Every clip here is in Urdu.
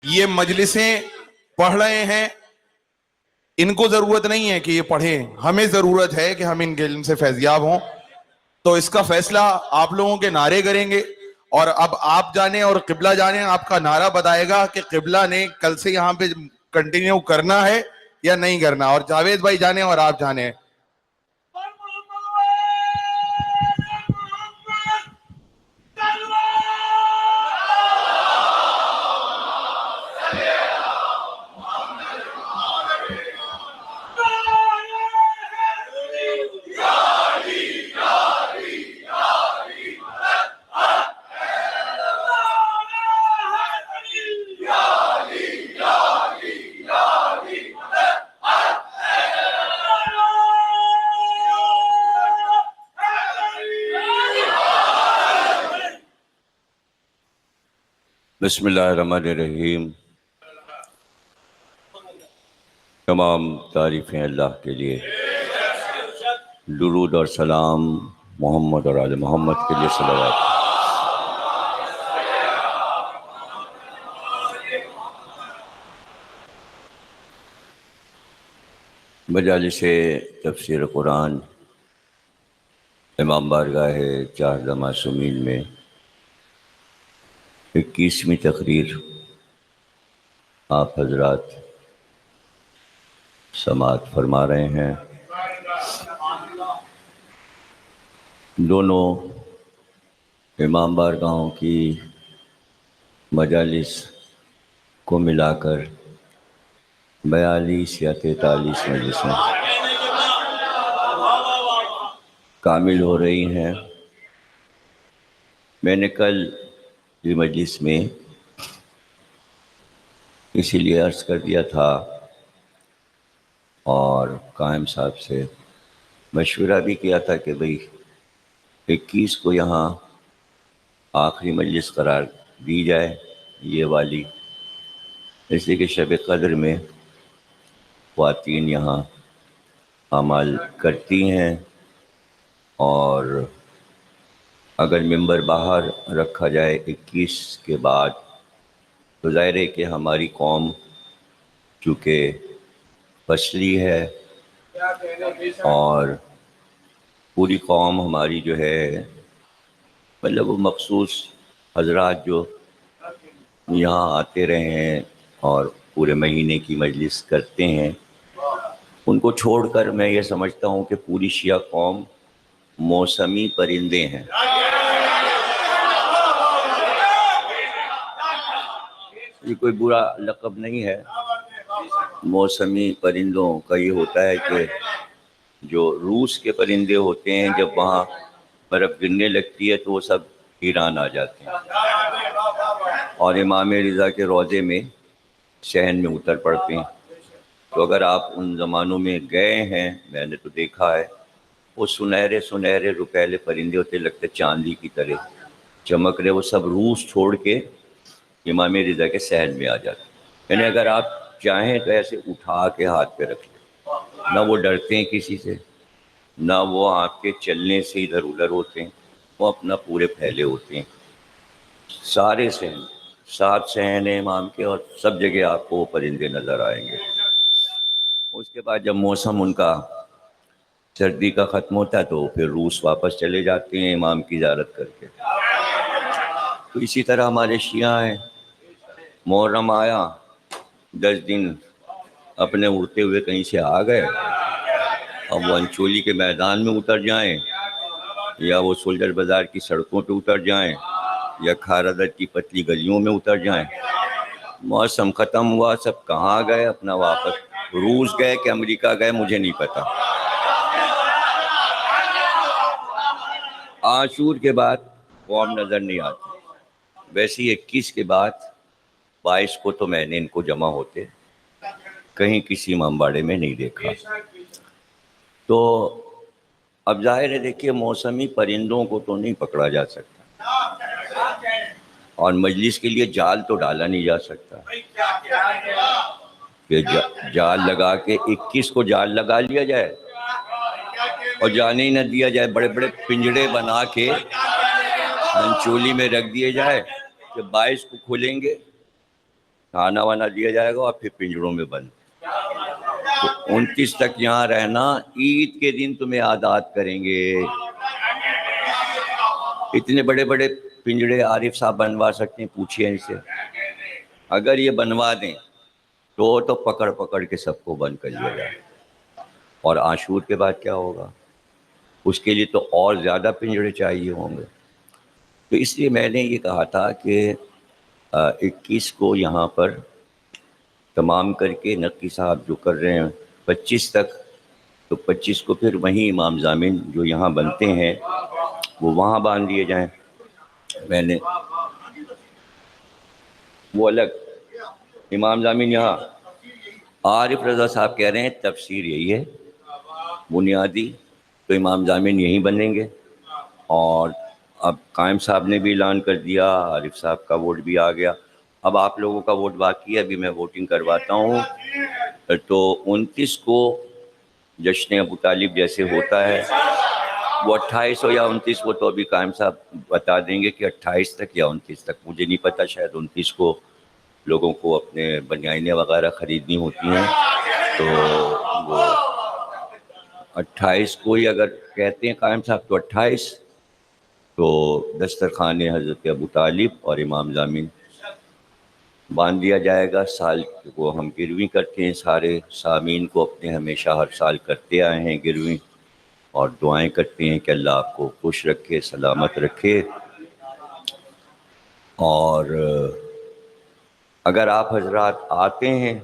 یہ مجلسیں پڑھ رہے ہیں، ان کو ضرورت نہیں ہے کہ یہ پڑھیں، ہمیں ضرورت ہے کہ ہم ان کے علم سے فیضیاب ہوں. تو اس کا فیصلہ آپ لوگوں کے نعرے کریں گے، اور اب آپ جانیں اور قبلہ جانیں. آپ کا نعرہ بتائے گا کہ قبلہ نے کل سے یہاں پہ کنٹینیو کرنا ہے یا نہیں کرنا. اور جاوید بھائی جانیں اور آپ جانیں. بسم اللہ الرحمن الرحیم. تمام تعریفیں اللہ کے لیے، درود اور سلام محمد اور آل محمد کے لیے صلوات. مجالس تفسیر قرآن امام بارگاہ چہارده معصومین میں 21ویں تقریر آپ حضرات سماعت فرما رہے ہیں. دونوں امام بارگاہوں کی مجالس کو ملا کر 42 یا 43 مجلسیں کامل ہو رہی ہیں. میں نے کل یہ مجلس میں اسی لیے عرض کر دیا تھا اور قائم صاحب سے مشورہ بھی کیا تھا کہ بھئی 21 کو یہاں آخری مجلس قرار دی جائے، یہ والی، اس لیے کہ شب قدر میں خواتین یہاں اعمال کرتی ہیں، اور اگر ممبر باہر رکھا جائے 21 کے بعد تو ظاہر ہے کہ ہماری قوم چونکہ فصلی ہے اور پوری قوم ہماری جو ہے، مطلب وہ مخصوص حضرات جو یہاں آتے رہے ہیں اور پورے مہینے کی مجلس کرتے ہیں، ان کو چھوڑ کر میں یہ سمجھتا ہوں کہ پوری شیعہ قوم موسمی پرندے ہیں. یہ کوئی برا لقب نہیں ہے. موسمی پرندوں کا یہ ہوتا ہے کہ جو روس کے پرندے ہوتے ہیں، جب وہاں برف گرنے لگتی ہے تو وہ سب ایران آ جاتے ہیں اور امام رضا کے روضے میں صحن میں اتر پڑتے ہیں. تو اگر آپ ان زمانوں میں گئے ہیں، میں نے تو دیکھا ہے، وہ سنہرے سنہرے روپیلے پرندے ہوتے، لگتے چاندی کی طرح چمک رہے، وہ سب روس چھوڑ کے امام رضا کے صحن میں آ جاتے. یعنی اگر آپ چاہیں تو ایسے اٹھا کے ہاتھ پہ رکھ لیں، نہ وہ ڈرتے ہیں کسی سے، نہ وہ آپ کے چلنے سے ادھر ادھر ہوتے ہیں، وہ اپنا پورے پھیلے ہوتے ہیں. سارے صحن 7 صحن ہیں امام کے، اور سب جگہ آپ کو وہ پرندے نظر آئیں گے. اس کے بعد جب موسم ان کا سردی کا ختم ہوتا ہے تو پھر روس واپس چلے جاتے ہیں امام کی زیارت کر کے. تو اسی طرح ہمارے شیعہ ہیں، محرم آیا 10 دن اپنے اڑتے ہوئے کہیں سے آ گئے، اب وہ انچولی کے میدان میں اتر جائیں یا وہ سولجر بازار کی سڑکوں پہ اتر جائیں یا کھارا کی پتلی گلیوں میں اتر جائیں، موسم ختم ہوا، سب کہاں گئے، اپنا واپس روس گئے کہ امریکہ گئے مجھے نہیں پتا. عاشور کے بعد قوم نظر نہیں آتی. ویسے 21 کے بعد 22 کو تو میں نے ان کو جمع ہوتے کہیں کسی امام باڑے میں نہیں دیکھا. تو اب ظاہر ہے، دیکھیے موسمی پرندوں کو تو نہیں پکڑا جا سکتا، اور مجلس کے لیے جال تو ڈالا نہیں جا سکتا کہ جال لگا کے 21 کو جال لگا لیا جائے اور جانے ہی نہ دیا جائے. بڑے بڑے پنجڑے بنا کے منچولی میں رکھ دیے جائے کہ 22 کو کھولیں گے کھانا وانا دیا جائے گا اور پھر پنجروں میں بند. تو 29 تک یہاں رہنا, عید کے دن تمہیں آزاد کریں گے. اتنے بڑے بڑے پنجرے عارف صاحب بنوا سکتے ہیں, پوچھئے ان سے. اگر یہ بنوا دیں تو پکڑ پکڑ کے سب کو بند کر لیا جائے. اور عاشور کے بعد کیا ہوگا؟ اس کے لیے تو اور زیادہ پنجرے چاہیے ہوں گے. تو اس لیے میں نے یہ کہا تھا کہ 21 کو یہاں پر تمام کر کے, نقی صاحب جو کر رہے ہیں 25 تک, تو 25 کو پھر وہیں امام ضامن جو یہاں بنتے ہیں وہ وہاں باندھ دیے جائیں. میں نے وہ الگ, امام ضامن یہاں. عارف رضا صاحب کہہ رہے ہیں تفسیر یہی ہے بنیادی, تو امام ضامن یہیں بنیں گے. اور اب قائم صاحب نے بھی اعلان کر دیا, عارف صاحب کا ووٹ بھی آ گیا. اب آپ لوگوں کا ووٹ باقی ہے, ابھی میں ووٹنگ کرواتا ہوں. تو 29 کو جشن ابو طالب جیسے ہوتا ہے, وہ 28 ہو یا 29 کو, تو ابھی قائم صاحب بتا دیں گے کہ 28 تک یا 29 تک, مجھے نہیں پتہ. شاید 29 کو لوگوں کو اپنے بنیادیں وغیرہ خریدنی ہوتی ہیں, تو وہ 28 کو ہی اگر کہتے ہیں قائم صاحب تو 28, تو دسترخوان حضرت ابو طالب اور امام ضامن باندھ دیا جائے گا. سال کو ہم گروی کرتے ہیں, سارے سامعین کو اپنے ہمیشہ ہر سال کرتے آئے ہیں گروی, اور دعائیں کرتے ہیں کہ اللہ آپ کو خوش رکھے, سلامت رکھے. اور اگر آپ حضرات آتے ہیں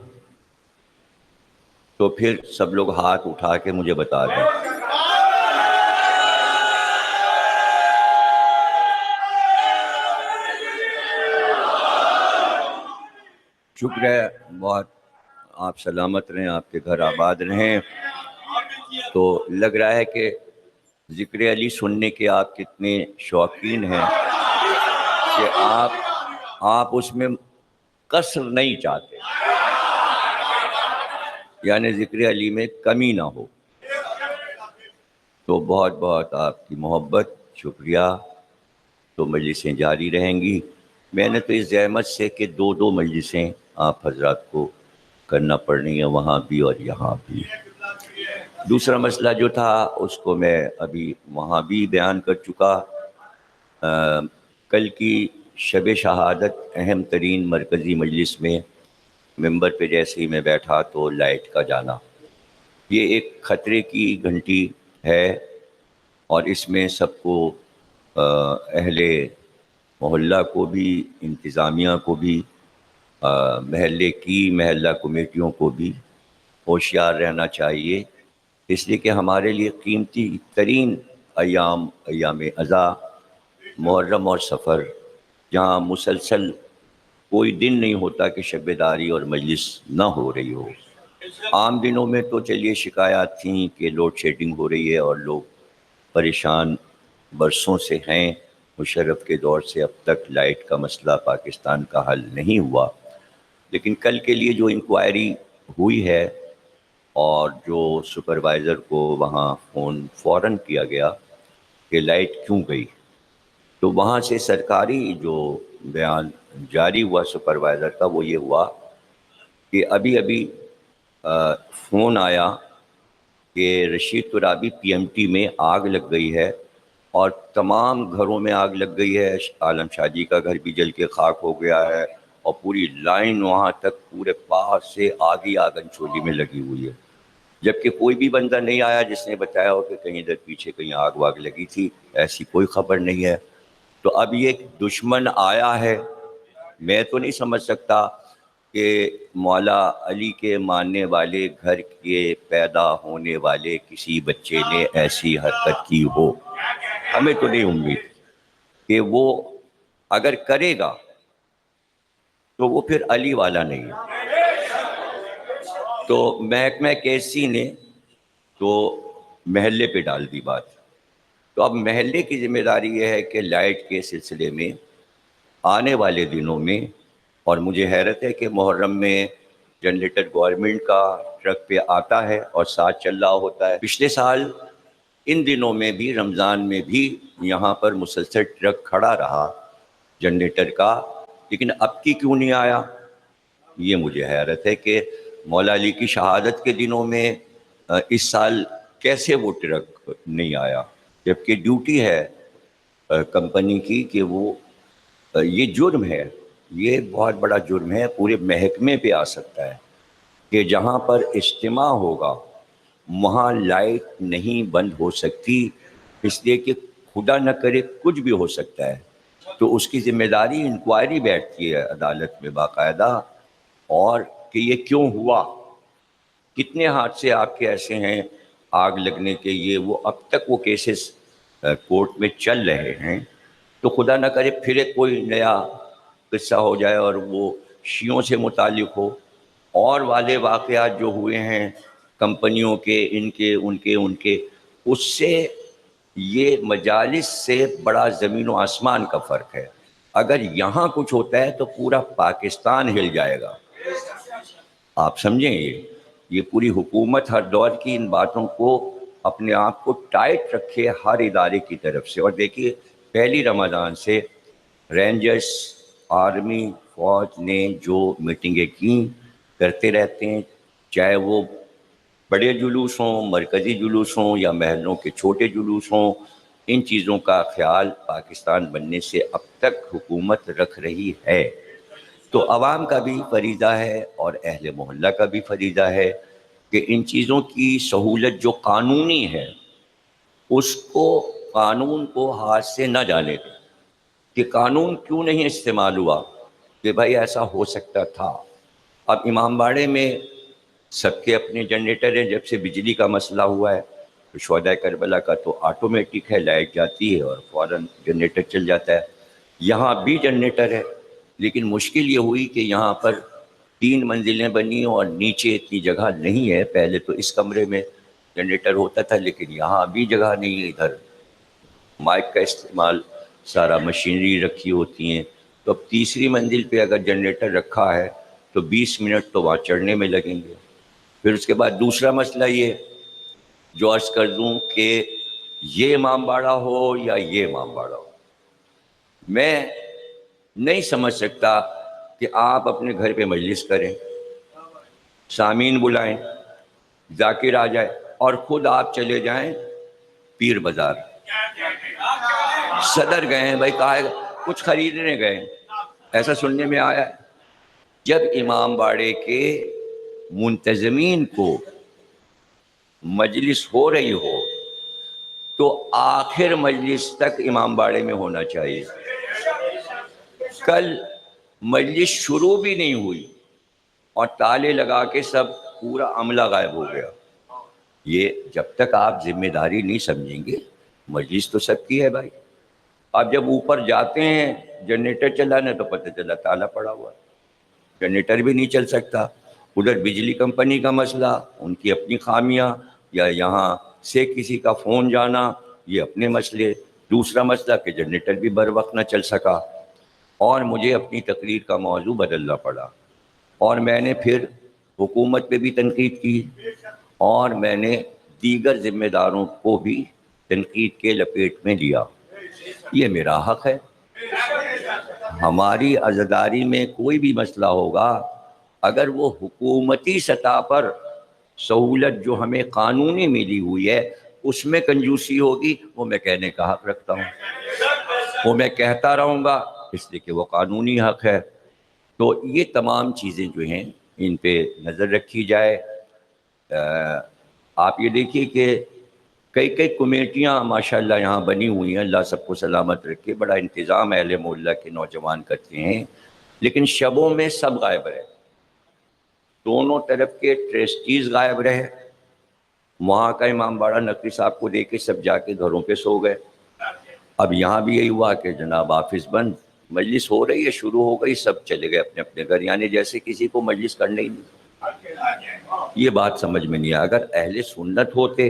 تو پھر سب لوگ ہاتھ اٹھا کے مجھے بتا دیں. شکر ہے بہت, آپ سلامت رہیں, آپ کے گھر آباد رہیں. تو لگ رہا ہے کہ ذکر علی سننے کے آپ کتنے شوقین ہیں کہ آپ اس میں قصر نہیں چاہتے, یعنی ذکر علی میں کمی نہ ہو. تو بہت بہت آپ کی محبت, شکریہ. تو مجلسیں جاری رہیں گی. میں نے تو اس زحمت سے کہ 2 مجلسیں آپ حضرات کو کرنا پڑنی ہے, وہاں بھی اور یہاں بھی. دوسرا مسئلہ جو تھا اس کو میں ابھی وہاں بھی بیان کر چکا. کل کی شب شہادت اہم ترین مرکزی مجلس میں ممبر پہ جیسے ہی میں بیٹھا تو لائٹ کا جانا, یہ ایک خطرے کی گھنٹی ہے. اور اس میں سب کو, اہل محلہ کو بھی, انتظامیہ کو بھی, محلے کی محلہ کمیٹیوں کو بھی ہوشیار رہنا چاہیے. اس لیے کہ ہمارے لیے قیمتی ترین ایام اضحیٰ, محرم اور سفر, جہاں مسلسل کوئی دن نہیں ہوتا کہ شب داری اور مجلس نہ ہو رہی ہو. عام دنوں میں تو چلیے شکایات تھیں کہ لوڈ شیڈنگ ہو رہی ہے اور لوگ پریشان برسوں سے ہیں. مشرف کے دور سے اب تک لائٹ کا مسئلہ پاکستان کا حل نہیں ہوا. لیکن کل کے لیے جو انکوائری ہوئی ہے اور جو سپروائزر کو وہاں فون فوراً کیا گیا کہ لائٹ کیوں گئی, تو وہاں سے سرکاری جو بیان جاری ہوا سپروائزر کا وہ یہ ہوا کہ ابھی فون آیا کہ رشید ترابی پی ایم ٹی میں آگ لگ گئی ہے, اور تمام گھروں میں آگ لگ گئی ہے. عالم شاہ جی کا گھر بھی جل کے خاک ہو گیا ہے, اور پوری لائن وہاں تک پورے پاس سے آگی آگن چولی میں لگی ہوئی ہے. جبکہ کوئی بھی بندہ نہیں آیا جس نے بتایا ہو کہ کہیں ادھر پیچھے کہیں آگ واگ لگی تھی, ایسی کوئی خبر نہیں ہے. تو اب یہ دشمن آیا ہے. میں تو نہیں سمجھ سکتا کہ مولا علی کے ماننے والے گھر کے پیدا ہونے والے کسی بچے نے ایسی حرکت کی ہو. ہمیں تو نہیں امید کہ وہ اگر کرے گا تو وہ پھر علی والا نہیں ہے. تو محکمہ کیسی نے تو محلے پہ ڈال دی بات. تو اب محلے کی ذمہ داری یہ ہے کہ لائٹ کے سلسلے میں آنے والے دنوں میں, اور مجھے حیرت ہے کہ محرم میں جنریٹر گورنمنٹ کا ٹرک پہ آتا ہے اور ساتھ چل رہا ہوتا ہے. پچھلے سال ان دنوں میں بھی, رمضان میں بھی یہاں پر مسلسل ٹرک کھڑا رہا جنریٹر کا, لیکن اب کی کیوں نہیں آیا؟ یہ مجھے حیرت ہے کہ مولا علی کی شہادت کے دنوں میں اس سال کیسے وہ ٹرک نہیں آیا، جبکہ ڈیوٹی ہے کمپنی کی کہ وہ یہ جرم ہے، یہ بہت بڑا جرم ہے، پورے محکمے پہ آ سکتا ہے کہ جہاں پر اجتماع ہوگا وہاں لائٹ نہیں بند ہو سکتی، اس لیے کہ خدا نہ کرے کچھ بھی ہو سکتا ہے، تو اس کی ذمہ داری انکوائری بیٹھتی ہے عدالت میں باقاعدہ، اور کہ یہ کیوں ہوا، کتنے حادثے آپ کے ایسے ہیں آگ لگنے کے، یہ وہ اب تک وہ کیسز کورٹ میں چل رہے ہیں، تو خدا نہ کرے پھر ایک کوئی نیا قصہ ہو جائے اور وہ شیعوں سے متعلق ہو، اور والے واقعات جو ہوئے ہیں کمپنیوں کے ان کے اس سے یہ مجالس سے بڑا زمین و آسمان کا فرق ہے۔ اگر یہاں کچھ ہوتا ہے تو پورا پاکستان ہل جائے گا، آپ سمجھیں، یہ پوری حکومت ہر دور کی ان باتوں کو اپنے آپ کو ٹائٹ رکھے ہر ادارے کی طرف سے۔ اور دیکھیے پہلی رمضان سے رینجرز، آرمی، فوج نے جو میٹنگیں کی کرتے رہتے ہیں، چاہے وہ بڑے جلوس ہوں، مرکزی جلوس ہوں، یا محلوں کے چھوٹے جلوس ہوں، ان چیزوں کا خیال پاکستان بننے سے اب تک حکومت رکھ رہی ہے۔ تو عوام کا بھی فریضہ ہے اور اہل محلہ کا بھی فریضہ ہے کہ ان چیزوں کی سہولت جو قانونی ہے اس کو، قانون کو ہاتھ سے نہ جانے دیں کہ قانون کیوں نہیں استعمال ہوا، کہ بھائی ایسا ہو سکتا تھا۔ اب امام باڑے میں سب کے اپنے جنریٹر ہیں، جب سے بجلی کا مسئلہ ہوا ہے، شہدائے کربلا کا تو آٹومیٹک ہے، لائٹ جاتی ہے اور فوراً جنریٹر چل جاتا ہے، یہاں بھی جنریٹر ہے، لیکن مشکل یہ ہوئی کہ یہاں پر 3 منزلیں بنی اور نیچے اتنی جگہ نہیں ہے۔ پہلے تو اس کمرے میں جنریٹر ہوتا تھا، لیکن یہاں بھی جگہ نہیں ہے، ادھر مائک کا استعمال، سارا مشینری رکھی ہوتی ہیں، تو اب تیسری منزل پہ اگر جنریٹر رکھا ہے تو 20 منٹ تو وہاں چڑھنے میں لگیں گے۔ پھر اس کے بعد دوسرا مسئلہ یہ جو عرض کر دوں کہ یہ امام باڑہ ہو یا یہ امام باڑہ ہو، میں نہیں سمجھ سکتا کہ آپ اپنے گھر پہ مجلس کریں، سامعین بلائیں، ذاکر آ جائے اور خود آپ چلے جائیں پیر بازار، صدر گئے ہیں بھائی، کہا ہے کچھ خریدنے گئے ہیں، ایسا سننے میں آیا ہے۔ جب امام باڑے کے منتظمین کو مجلس ہو رہی ہو تو آخر مجلس تک امام باڑے میں ہونا چاہیے۔ کل مجلس شروع بھی نہیں ہوئی اور تالے لگا کے سب پورا عملہ غائب ہو گیا۔ یہ جب تک آپ ذمہ داری نہیں سمجھیں گے، مجلس تو سب کی ہے بھائی۔ آپ جب اوپر جاتے ہیں جنریٹر چلانا تو پتہ چلا تالا پڑا ہوا ہے، جنریٹر بھی نہیں چل سکتا، ادھر بجلی کمپنی کا مسئلہ، ان کی اپنی خامیاں، یا یہاں سے کسی کا فون جانا، یہ اپنے مسئلے، دوسرا مسئلہ کہ جنریٹر بھی بر وقت نہ چل سکا، اور مجھے اپنی تقریر کا موضوع بدلنا پڑا، اور میں نے پھر حکومت پہ بھی تنقید کی اور میں نے دیگر ذمہ داروں کو بھی تنقید کے لپیٹ میں لیا۔ یہ میرا حق ہے۔ ہماری عزاداری میں کوئی بھی مسئلہ ہوگا، اگر وہ حکومتی سطح پر سہولت جو ہمیں قانونی ملی ہوئی ہے اس میں کنجوسی ہوگی، وہ میں کہنے کا حق رکھتا ہوں، وہ میں کہتا رہوں گا، اس لیے کہ وہ قانونی حق ہے۔ تو یہ تمام چیزیں جو ہیں ان پہ نظر رکھی جائے۔ آپ یہ دیکھیے کہ کئی کمیٹیاں ماشاءاللہ یہاں بنی ہوئی ہیں، اللہ سب کو سلامت رکھے، بڑا انتظام اہل محلہ کے نوجوان کرتے ہیں، لیکن شبوں میں سب غائب رہے، دونوں طرف کے ٹرسٹیز غائب رہے، وہاں کا امام باڑہ نقوی صاحب کو دے کے سب جا کے گھروں پہ سو گئے۔ اب یہاں بھی یہی ہوا کہ جناب آفس بند، مجلس ہو رہی ہے، شروع ہو گئی، سب چلے گئے اپنے اپنے گھر، یعنی جیسے کسی کو مجلس کرنے ہی نہیں۔ یہ بات سمجھ میں نہیں آیا۔ اگر اہل سنت ہوتے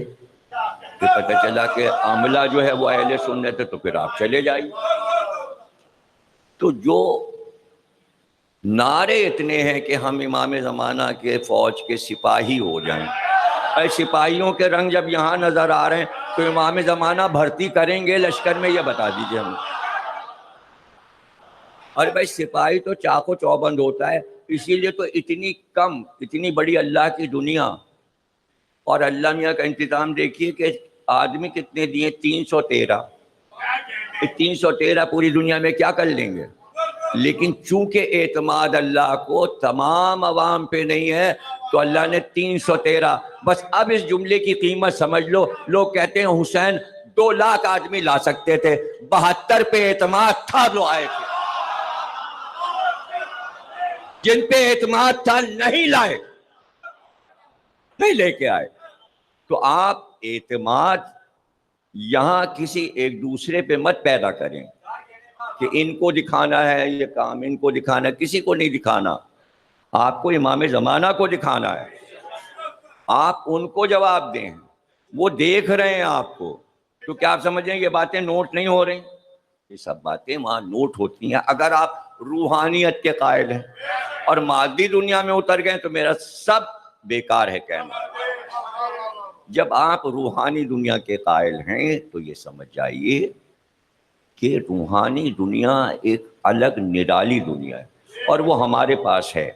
کہ پتہ چلا کہ عملہ جو ہے وہ اہل سنت ہے تو پھر آپ چلے جائیے۔ تو جو نعرے اتنے ہیں کہ ہم امام زمانہ کے فوج کے سپاہی ہو جائیں، اے سپاہیوں کے رنگ جب یہاں نظر آ رہے ہیں تو امام زمانہ بھرتی کریں گے لشکر میں، یہ بتا دیجئے ہمیں۔ اور بھائی سپاہی تو چاق و چوبند ہوتا ہے، اسی لیے تو اتنی کم، اتنی بڑی اللہ کی دنیا، اور اللہ میاں کا انتظام دیکھیے کہ آدمی کتنے دیے، 313۔ 313 پوری دنیا میں کیا کر لیں گے؟ لیکن چونکہ اعتماد اللہ کو تمام عوام پہ نہیں ہے تو اللہ نے 313۔ بس اب اس جملے کی قیمت سمجھ لو۔ لوگ کہتے ہیں حسین 2 لاکھ آدمی لا سکتے تھے، 72 پہ اعتماد تھا جو آئے تھے، جن پہ اعتماد تھا نہیں لائے، نہیں لے کے آئے۔ تو آپ اعتماد یہاں کسی ایک دوسرے پہ مت پیدا کریں کہ ان کو دکھانا ہے یہ کام، ان کو دکھانا ہے، کسی کو نہیں دکھانا۔ آپ کو امام زمانہ کو دکھانا ہے، آپ ان کو جواب دیں، وہ دیکھ رہے ہیں آپ کو۔ تو کیا آپ سمجھ رہے ہیں یہ باتیں نوٹ نہیں ہو رہی؟ یہ سب باتیں وہاں نوٹ ہوتی ہیں اگر آپ روحانیت کے قائل ہیں، اور مادی دنیا میں اتر گئے تو میرا سب بیکار ہے کہنا۔ جب آپ روحانی دنیا کے قائل ہیں تو یہ سمجھ جائیے کہ روحانی دنیا ایک الگ نرالی دنیا ہے، اور وہ ہمارے پاس ہے۔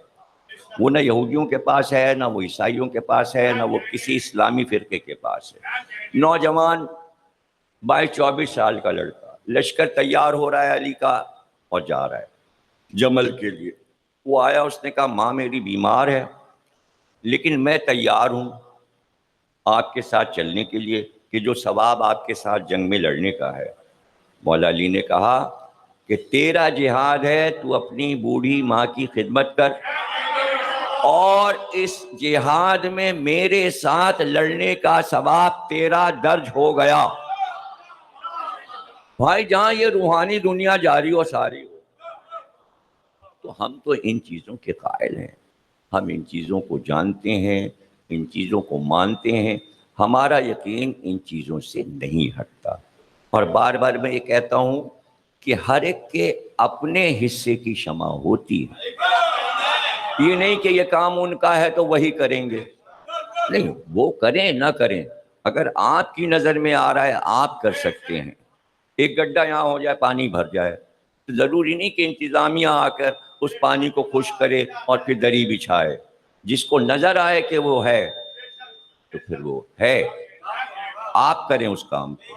وہ نہ یہودیوں کے پاس ہے، نہ وہ عیسائیوں کے پاس ہے، نہ وہ کسی اسلامی فرقے کے پاس ہے۔ نوجوان 22-24 سال کا لڑکا، لشکر تیار ہو رہا ہے علی کا اور جا رہا ہے جمل کے لیے۔ وہ آیا، اس نے کہا ماں میری بیمار ہے لیکن میں تیار ہوں آپ کے ساتھ چلنے کے لیے، کہ جو ثواب آپ کے ساتھ جنگ میں لڑنے کا ہے۔ مولا علی نے کہا کہ تیرا جہاد ہے، تو اپنی بوڑھی ماں کی خدمت کر، اور اس جہاد میں میرے ساتھ لڑنے کا ثواب تیرا درج ہو گیا۔ بھائی جہاں یہ روحانی دنیا جاری و ساری ہو، تو ہم تو ان چیزوں کے قائل ہیں، ہم ان چیزوں کو جانتے ہیں، ان چیزوں کو مانتے ہیں، ہمارا یقین ان چیزوں سے نہیں ہٹتا۔ اور بار بار میں یہ کہتا ہوں کہ ہر ایک کے اپنے حصے کی شمع ہوتی ہے، یہ نہیں کہ یہ کام ان کا ہے تو وہی کریں گے، نہیں، وہ کریں نہ کریں، اگر آپ کی نظر میں آ رہا ہے آپ کر سکتے ہیں۔ ایک گڈھا یہاں ہو جائے، پانی بھر جائے، تو ضروری نہیں کہ انتظامیہ آ کر اس پانی کو خشک کرے اور پھر دری بچھائے۔ جس کو نظر آئے کہ وہ ہے تو پھر وہ ہے، آپ کریں اس کام کو۔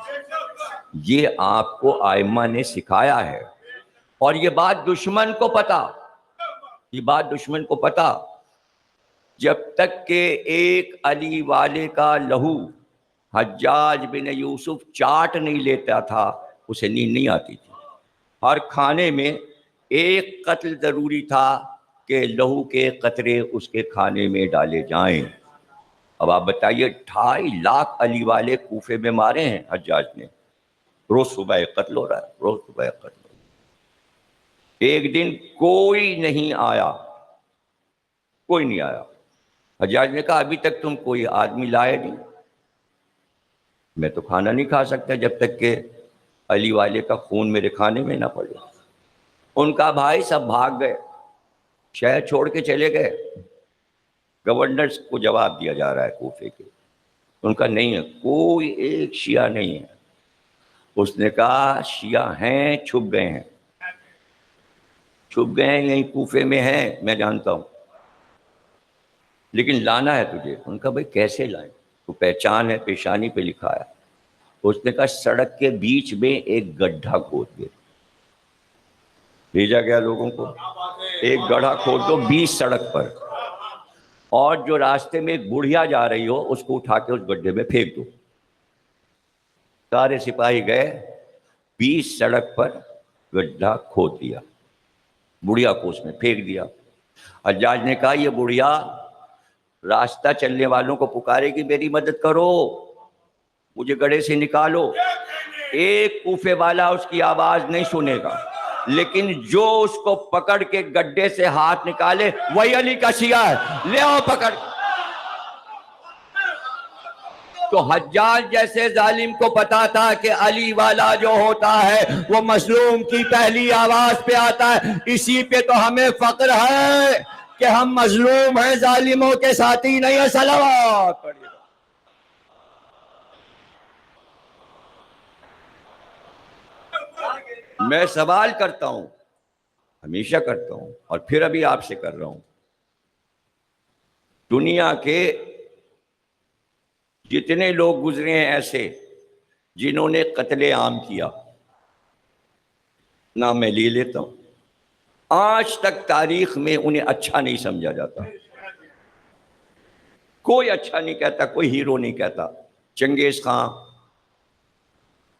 یہ آپ کو ائمہ نے سکھایا ہے، اور یہ بات دشمن کو پتا، یہ بات دشمن کو پتا۔ جب تک کہ ایک علی والے کا لہو حجاج بن یوسف چاٹ نہیں لیتا تھا، اسے نیند نہیں آتی تھی۔ ہر کھانے میں ایک قتل ضروری تھا کہ لہو کے قطرے اس کے کھانے میں ڈالے جائیں۔ اب آپ بتائیے 2.5 لاکھ علی والے کوفے میں مارے ہیں حجاج نے، روز صبح ایک قتل ہو رہا ہے، روز صبح ایک قتل ہو رہا ہے۔ ایک دن کوئی نہیں آیا، کوئی نہیں آیا۔ حجاج نے کہا ابھی تک تم کوئی آدمی لائے نہیں، میں تو کھانا نہیں کھا سکتا جب تک کہ علی والے کا خون میرے کھانے میں نہ پڑے۔ ان کا بھائی سب بھاگ گئے، شہر چھوڑ کے چلے گئے۔ گورنر کو جواب دیا جا رہا ہے کوفے کے، ان کا نہیں ہے، کوئی ایک شیعہ نہیں ہے۔ اس نے کہا شیعہ ہیں، چھپ گئے ہیں، چھپ گئے ہیں، یہیں کوفے میں ہیں، میں جانتا ہوں، لیکن لانا ہے تجھے۔ ان کا بھائی کیسے لائیں؟ تو پہچان ہے، پیشانی پہ لکھا ہے۔ اس نے کہا سڑک کے بیچ میں ایک گڈھا کھود دے، بھیجا گیا لوگوں کو، ایک گڑھا کھود دو 20 سڑک پر، اور جو راستے میں ایک بڑھیا جا رہی ہو اس کو اٹھا کے اس گڈھے میں پھینک دو۔ سارے سپاہی گئے، 20 سڑک پر گڈھا کھود دیا، بڑھیا کو اس میں پھینک دیا۔ حجاج نے کہا یہ بڑھیا راستہ چلنے والوں کو پکارے گی میری مدد کرو، مجھے گڑھے سے نکالو۔ ایک کوفے والا اس کی آواز نہیں سنے گا، لیکن جو اس کو پکڑ کے گڈھے سے ہاتھ نکالے وہی علی کا شیعہ ہے، لے آؤ پکڑ۔ تو حجاج جیسے ظالم کو پتا تھا کہ علی والا جو ہوتا ہے وہ مظلوم کی پہلی آواز پہ آتا ہے، اسی پہ تو ہمیں فخر ہے کہ ہم مظلوم ہیں، ظالموں کے ساتھی نہیں ہیں۔ صلوات پڑھیے۔ میں سوال کرتا ہوں، ہمیشہ کرتا ہوں، اور پھر ابھی آپ سے کر رہا ہوں، دنیا کے جتنے لوگ گزرے ہیں ایسے جنہوں نے قتل عام کیا، نام میں لے لیتا ہوں، آج تک تاریخ میں انہیں اچھا نہیں سمجھا جاتا. کوئی اچھا نہیں کہتا، کوئی ہیرو نہیں کہتا. چنگیز خان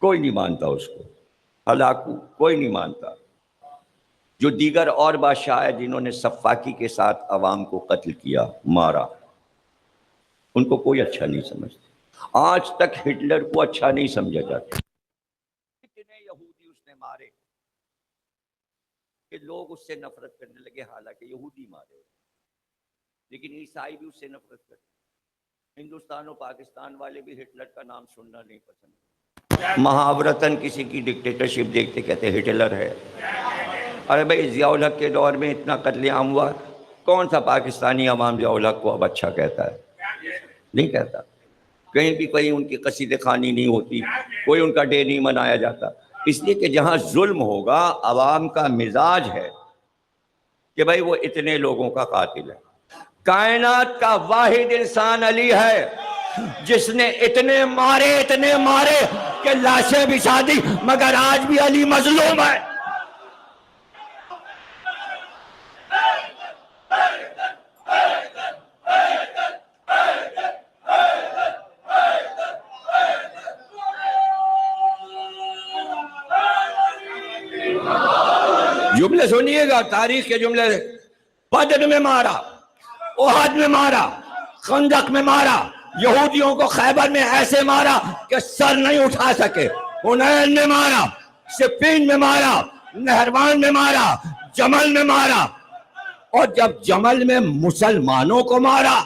کوئی نہیں مانتا اس کو، ہلاکو کوئی نہیں مانتا. جو دیگر اور بادشاہ ہیں جنہوں نے سفاکی کے ساتھ عوام کو قتل کیا، مارا، ان کو کوئی اچھا نہیں سمجھتا. آج تک ہٹلر کو اچھا نہیں سمجھا جاتا. اتنے یہودی اس نے مارے کہ لوگ اس سے نفرت کرنے لگے، حالانکہ یہودی مارے، لیکن عیسائی بھی اس سے نفرت کرتے. ہندوستان و پاکستان والے بھی ہٹلر کا نام سننا نہیں پسند. محاورتاً کسی کی ڈکٹیٹرشپ دیکھتے کہتے ہٹلر ہے. ارے بھائی ضیاء الحق کے دور میں اتنا قتل عام ہوا، کون سا پاکستانی عوام ضیاء الحق کو اب اچھا کہتا ہے؟ نہیں کہتا. کہیں بھی کہیں ان کی قصیدہ خوانی نہیں ہوتی، کوئی ان کا ڈے نہیں منایا جاتا. اس لیے کہ جہاں ظلم ہوگا، عوام کا مزاج ہے کہ بھائی وہ اتنے لوگوں کا قاتل ہے. کائنات کا واحد انسان علی ہے جس نے اتنے مارے کہ لاشیں بچھا دی، مگر آج بھی علی مظلوم ہے. جملے سنیے گا، تاریخ کے جملے. بدر میں مارا، احد میں مارا، خندق میں مارا، یہودیوں کو خیبر میں ایسے مارا کہ سر نہیں اٹھا سکے. حنین میں مارا، صفین میں مارا، نہروان میں مارا، جمل میں مارا. اور جب جمل میں مسلمانوں کو مارا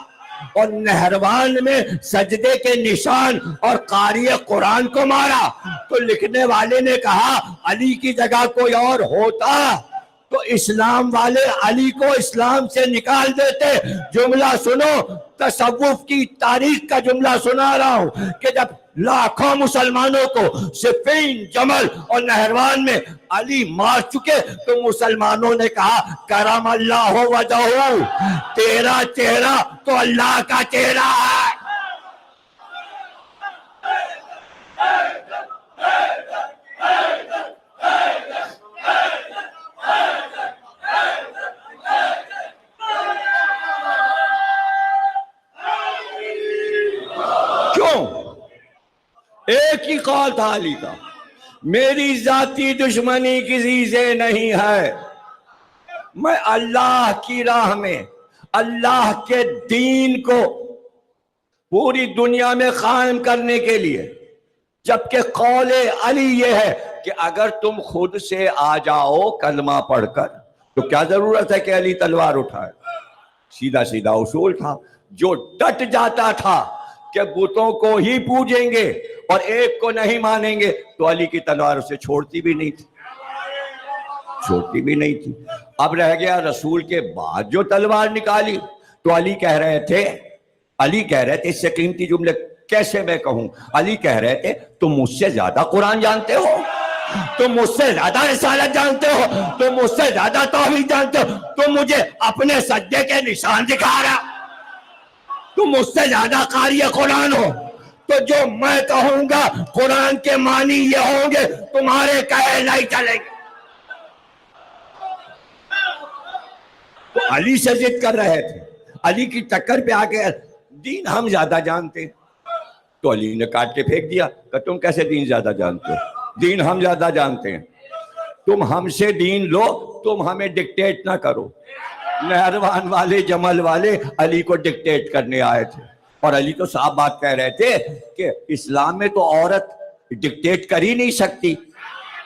اور نہروان میں سجدے کے نشان اور قاری قرآن کو مارا، تو لکھنے والے نے کہا علی کی جگہ کوئی اور ہوتا تو اسلام والے علی کو اسلام سے نکال دیتے. جملہ سنو، تصوف کی تاریخ کا جملہ سنا رہا ہوں کہ جب لاکھوں مسلمانوں کو صفین، جمل اور نہروان میں علی مار چکے تو مسلمانوں نے کہا کرم اللہ وجہہ، تیرا چہرہ تو اللہ کا چہرہ ہے. ایک ہی قول تھا علی کا، میری ذاتی دشمنی کسی سے نہیں ہے، میں اللہ کی راہ میں اللہ کے دین کو پوری دنیا میں قائم کرنے کے لیے. جبکہ قول علی یہ ہے کہ اگر تم خود سے آ جاؤ کلمہ پڑھ کر تو کیا ضرورت ہے کہ علی تلوار اٹھائے. سیدھا سیدھا اصول تھا. جو ڈٹ جاتا تھا کہ بتوں کو ہی پوجیں گے اور ایک کو نہیں مانیں گے تو علی کی تلوار اسے چھوڑتی بھی نہیں تھی. اب رہ گیا رسول کے بعد جو تلوار نکالی تو علی کہہ رہے تھے اس سے قیمتی جملے کیسے میں کہوں. علی کہہ رہے تھے تم مجھ سے زیادہ قرآن جانتے ہو، تم مجھ سے زیادہ رسالت جانتے ہو، تم مجھ سے زیادہ توحید جانتے ہو، تم مجھے اپنے سجدے کے نشان دکھا رہا، تم مجھ سے زیادہ قاری قرآن ہو، تو جو میں کہوں گا قرآن کے معنی یہ ہوں گے، تمہارے کہے نہیں چلیں گے. تو علی سے ضد کر رہے تھے، علی کی ٹکر پہ آ کے دین ہم زیادہ جانتے. تو علی نے کاٹ کے پھینک دیا کہ تم کیسے دین زیادہ جانتے ہو، دین ہم زیادہ جانتے ہیں. تم ہم سے دین لو، تم ہمیں ڈکٹیٹ نہ کرو. نہروان والے، جمل والے علی کو ڈکٹیٹ کرنے آئے تھے، اور علی تو صاحب بات کہہ رہے تھے کہ اسلام میں تو عورت ڈکٹیٹ کر ہی نہیں سکتی.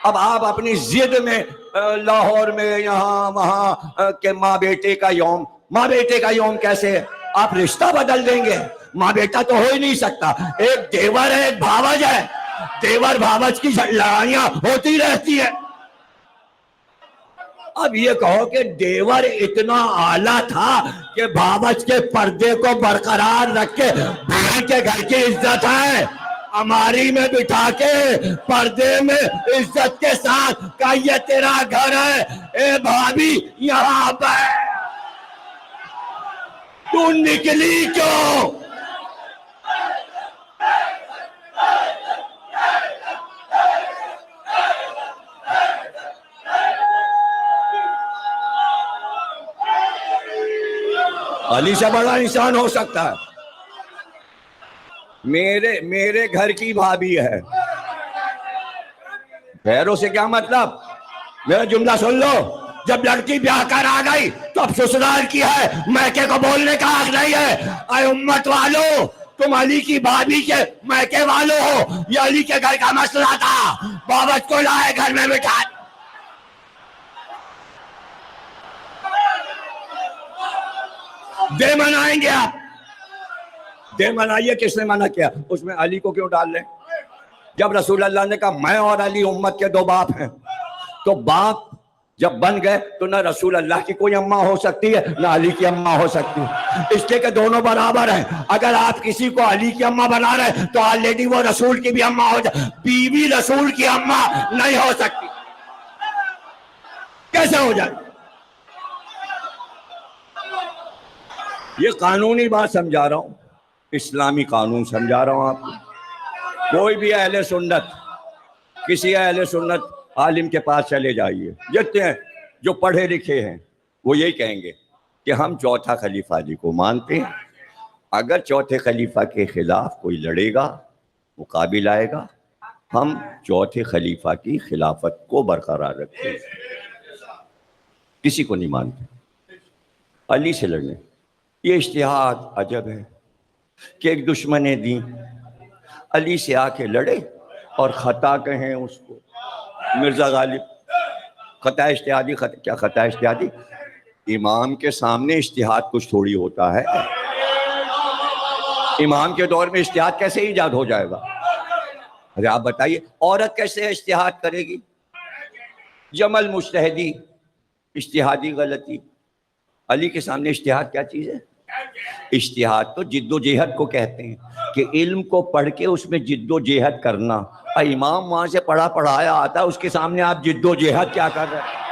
اب آپ اپنی ضد میں لاہور میں یہاں وہاں کہ ماں بیٹے کا یوم کیسے ہے؟ آپ رشتہ بدل دیں گے؟ ماں بیٹا تو ہو ہی نہیں سکتا. ایک دیور ہے، ایک بھاوج ہے، دیور بھاوج کی لڑائیاں ہوتی رہتی ہے. اب یہ کہو کہ دیور اتنا اعلیٰ تھا کہ بھاوج کے پردے کو برقرار رکھ کے بھائی کے گھر کی عزت ہے، ہماری میں بٹھا کے پردے میں عزت کے ساتھ کہ یہ تیرا گھر ہے، اے بھابھی یہاں پہ. تو نکلی کیوں؟ علی سے بڑا انسان ہو سکتا ہے؟ میرے گھر کی بھابھی ہے، غیروں سے کیا مطلب؟ میرا جملہ سن لو، جب لڑکی بیاہ کر آ گئی تو اب سسرال کی ہے، میکے کو بولنے کا حق نہیں ہے۔ اے امت والو، تم علی کی بھابھی کے میکے والو ہو، یہ علی کے گھر کا مسئلہ تھا، بابت کو لائے گھر میں بٹھا۔ دے منائیں گے آپ؟ دے منائیے، کس نے منع کیا؟ اس میں علی کو کیوں ڈال لیں؟ جب رسول اللہ نے کہا میں اور علی امت کے دو باپ ہیں، تو باپ جب بن گئے تو نہ رسول اللہ کی کوئی اماں ہو سکتی ہے نہ علی کی اماں ہو سکتی ہے، اس لیے کہ دونوں برابر ہیں۔ اگر آپ کسی کو علی کی اماں بنا رہے تو آلریڈی وہ رسول کی بھی اماں ہو جائے، بیوی رسول کی اماں نہیں ہو سکتی، کیسے ہو جائے؟ یہ قانونی بات سمجھا رہا ہوں، اسلامی قانون سمجھا رہا ہوں آپ کو۔ کوئی بھی اہل سنت، کسی اہل سنت عالم کے پاس چلے جائیے، جتنے ہیں جو پڑھے لکھے ہیں وہ یہی کہیں گے کہ ہم چوتھا خلیفہ علی کو مانتے ہیں، اگر چوتھے خلیفہ کے خلاف کوئی لڑے گا، مقابل آئے گا، ہم چوتھے خلیفہ کی خلافت کو برقرار رکھتے ہیں، کسی کو نہیں مانتے۔ علی سے لڑنے یہ اجتہاد عجب ہے کہ ایک دشمن دین علی سے آ کے لڑے اور خطا کہیں اس کو۔ مرزا غالب خطا اجتہادی، کیا خطا اجتہادی؟ امام کے سامنے اجتہاد کچھ تھوڑی ہوتا ہے، امام کے دور میں اجتہاد کیسے ایجاد ہو جائے گا؟ ارے آپ بتائیے، عورت کیسے اجتہاد کرے گی؟ جمل مجتہدی، اجتہادی غلطی۔ علی کے سامنے اجتہاد کیا چیز ہے؟ اجتہاد تو جد و جہد کو کہتے ہیں، کہ علم کو پڑھ کے اس میں جد و جہد کرنا۔ امام وہاں سے پڑھا پڑھایا آتا ہے، اس کے سامنے آپ جد و جہد کیا کر رہے ہیں؟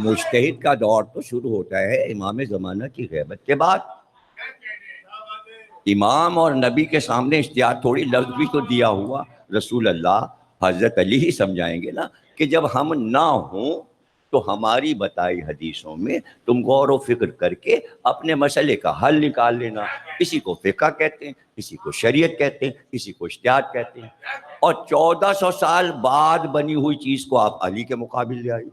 مجتہد کا دور تو شروع ہوتا ہے امام زمانہ کی غیبت کے بعد۔ امام اور نبی کے سامنے اجتہاد تھوڑی، لفظ بھی تو دیا ہوا رسول اللہ حضرت علی ہی سمجھائیں گے نا، کہ جب ہم نہ ہوں تو ہماری بتائی حدیثوں میں تم غور و فکر کر کے اپنے مسئلے کا حل نکال لینا۔ اسی کو فقہ کہتے ہیں، اسی کو شریعت کہتے ہیں، اسی کو اجتہاد کہتے ہیں۔ اور 1400 سال بعد بنی ہوئی چیز کو آپ علی کے مقابل لے آئیے،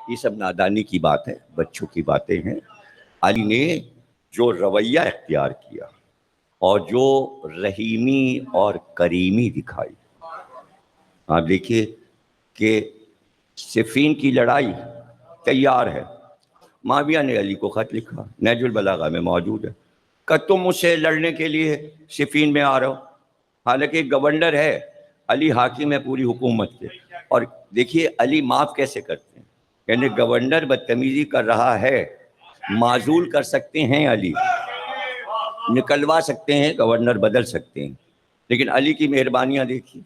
یہ سب نادانی کی بات ہے، بچوں کی باتیں ہیں۔ علی نے جو رویہ اختیار کیا اور جو رحیمی اور کریمی دکھائی، آپ دیکھیے کہ صفین کی لڑائی تیار ہے، معاویہ نے علی کو خط لکھا، نہج البلاغہ میں موجود ہے، کہ تم مجھ سے لڑنے کے لیے صفین میں آ رہے ہو، حالانکہ گورنر ہے، علی حاکم ہے پوری حکومت کے۔ اور دیکھیے علی معاف کیسے کرتے ہیں، یعنی گورنر بدتمیزی کر رہا ہے، معزول کر سکتے ہیں علی، نکلوا سکتے ہیں، گورنر بدل سکتے ہیں، لیکن علی کی مہربانیاں دیکھیے۔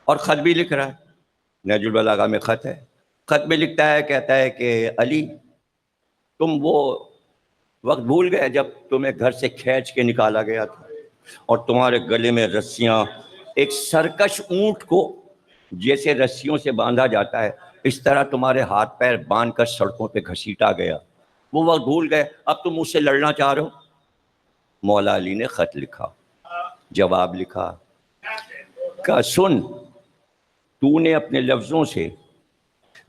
اور خط بھی لکھ رہا ہے، نہج البلاغہ میں خط ہے، خط میں لکھتا ہے، کہتا ہے کہ علی تم وہ وقت بھول گئے جب تمہیں گھر سے کھینچ کے نکالا گیا تھا اور تمہارے گلے میں رسیاں، ایک سرکش اونٹ کو جیسے رسیوں سے باندھا جاتا ہے اس طرح تمہارے ہاتھ پیر باندھ کر سڑکوں پہ گھسیٹا گیا، وہ وقت بھول گئے، اب تم مجھ سے لڑنا چاہ رہے ہو؟ مولا علی نے خط لکھا، جواب لکھا، کہ سن، تو نے اپنے لفظوں سے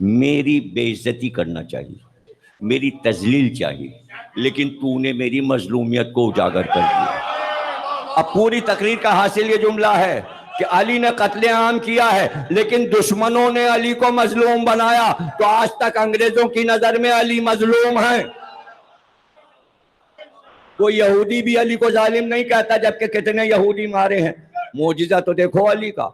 میری بے عزتی کرنا چاہیے، میری تذلیل چاہیے، لیکن تو نے میری مظلومیت کو اجاگر کر دیا۔ اب پوری تقریر کا حاصل یہ جملہ ہے کہ علی نے قتل عام کیا ہے، لیکن دشمنوں نے علی کو مظلوم بنایا، تو آج تک انگریزوں کی نظر میں علی مظلوم ہے۔ کوئی یہودی بھی علی کو ظالم نہیں کہتا، جبکہ کتنے یہودی مارے ہیں۔ معجزہ تو دیکھو علی کا،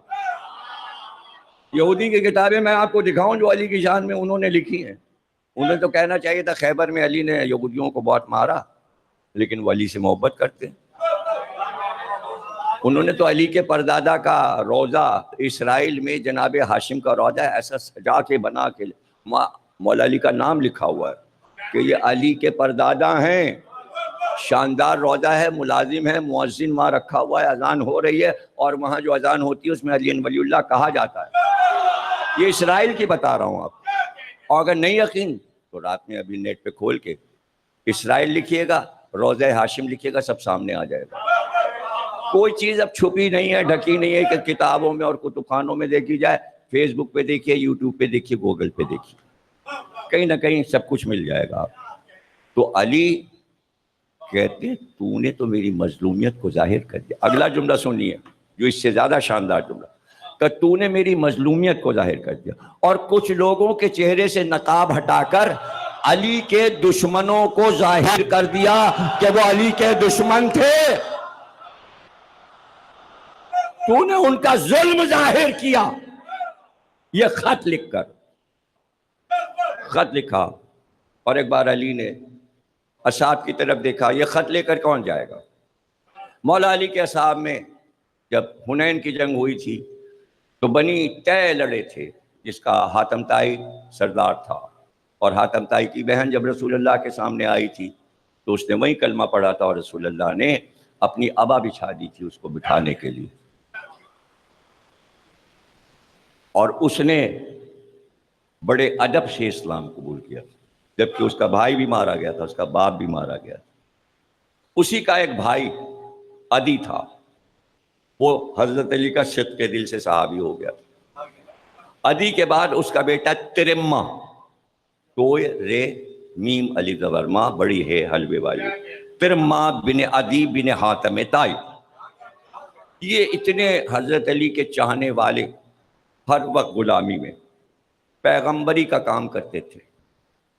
یہودی کی کتابیں میں آپ کو دکھاؤں جو علی کی شان میں انہوں نے لکھی ہیں، انہیں تو کہنا چاہیے تھا خیبر میں علی نے یہودیوں کو بہت مارا، لیکن وہ علی سے محبت کرتے ہیں۔ انہوں نے تو علی کے پردادا کا روضہ اسرائیل میں جناب ہاشم کا روضہ ایسا سجا کے بنا کے مولا علی کا نام لکھا ہوا ہے، کہ یہ علی کے پردادا ہیں، شاندار روضہ ہے، ملازم ہے، مؤذن وہاں رکھا ہوا ہے، اذان ہو رہی ہے، اور وہاں جو اذان ہوتی ہے اس میں علی ولی اللہ کہا جاتا ہے۔ یہ اسرائیل کی بتا رہا ہوں آپ کو۔ اور اگر نہیں یقین تو رات میں ابھی نیٹ پہ کھول کے اسرائیل لکھیے گا، روضہ ہاشم لکھیے گا، سب سامنے آ جائے گا۔ کوئی چیز اب چھپی نہیں ہے، ڈھکی نہیں ہے کہ کتابوں میں اور کتب خانوں میں دیکھی جائے۔ فیس بک پہ دیکھیے، یوٹیوب پہ دیکھیے، گوگل پہ دیکھیے، کہیں نہ کہیں سب کچھ مل جائے گا۔ تو علی کہتے تو نے تو میری مظلومیت کو ظاہر کر دیا۔ اگلا جملہ سنیے جو اس سے زیادہ شاندار جملہ، کہ تو نے میری مظلومیت کو ظاہر کر دیا اور کچھ لوگوں کے چہرے سے نقاب ہٹا کر علی کے دشمنوں کو ظاہر کر دیا کہ وہ علی کے دشمن تھے۔ تو نے ان کا ظلم ظاہر کیا۔ یہ خط لکھ کر، خط لکھا، اور ایک بار علی نے اصحاب کی طرف دیکھا، یہ خط لے کر کون جائے گا؟ مولا علی کے اصحاب میں جب حنین کی جنگ ہوئی تھی تو بنی طے لڑے تھے، جس کا حاتم طائی سردار تھا، اور حاتم طائی کی بہن جب رسول اللہ کے سامنے آئی تھی تو اس نے وہی کلمہ پڑھا تھا، اور رسول اللہ نے اپنی ابا بچھا دی تھی اس کو بٹھانے کے لیے، اور اس نے بڑے ادب سے اسلام قبول کیا، جبکہ اس کا بھائی بھی مارا گیا تھا، اس کا باپ بھی مارا گیا تھا۔ اسی کا ایک بھائی عدی تھا، وہ حضرت علی کا صدق کے دل سے صحابی ہو گیا تھا۔ عدی کے بعد اس کا بیٹا ترمہ، تو رے میم علی زبر ماں بڑی ہے حلوے والی، ترمہ بن عدی بن حاتم طائی۔ یہ اتنے حضرت علی کے چاہنے والے، ہر وقت غلامی میں، پیغمبری کا کام کرتے تھے،